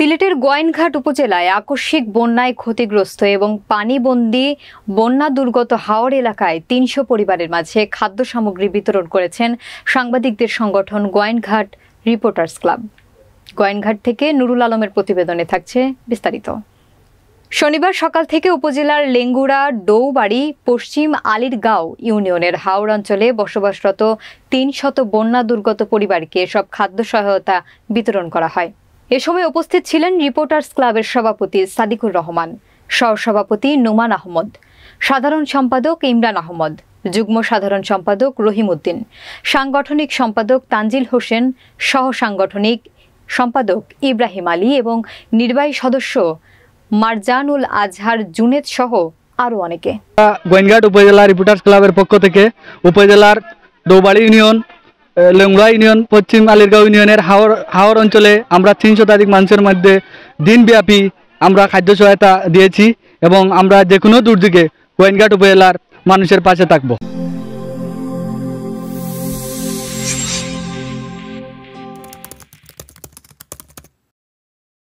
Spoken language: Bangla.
সিলেটের গোয়াইনঘাট উপজেলায় আকস্মিক বন্যায় ক্ষতিগ্রস্ত এবং পানিবন্দী বন্যা দুর্গত হাওর এলাকায় ৩০০ পরিবারের মাঝে খাদ্য সামগ্রী বিতরণ করেছেন সাংবাদিকদের সংগঠন গোয়াইনঘাট রিপোর্টার্স ক্লাব। গোয়াইনঘাট থেকে নুরুল আলমের প্রতিবেদনে থাকছে বিস্তারিত। শনিবার সকাল থেকে উপজেলার লেঙ্গুড়া ডৌবাড়ি পশ্চিম আলীরগাঁও ইউনিয়নের হাওর অঞ্চলে বসবাসরত ৩০০ বন্যা দুর্গত পরিবারকে সব খাদ্য সহায়তা বিতরণ করা হয়। এ সময় উপস্থিত ছিলেন রিপোর্টার্স ক্লাবের সভাপতি সাদিকুর রহমান, সহসভাপতি নোমান আহমদ, সাধারণ সম্পাদক ইমরান আহমদ, যুগ্ম সাধারণ সম্পাদক রহিম উদ্দিন, সাংগঠনিক সম্পাদক তানজিল হোসেন, সহ সাংগঠনিক সম্পাদক ইব্রাহিম আলী এবং নির্বাহী সদস্য মারজানুল আজহার জুনেদ সহ আরও অনেকে। গোয়াইনঘাট উপজেলা রিপোর্টার্স ক্লাবের পক্ষ থেকে উপজেলার ডৌবাড়ি ইউনিয়ন, লেঙ্গুড়া ইউনিয়ন, পশ্চিম আলীরগাঁও ইউনিয়নের হাওর অঞ্চলে আমরা ৩০০ শতাধিক মানুষের মধ্যে দিনব্যাপী আমরা খাদ্য সহায়তা দিয়েছি এবং আমরা যে কোনো দুর্যোগে গোয়াইনঘাট উপজেলার মানুষের পাশে থাকব।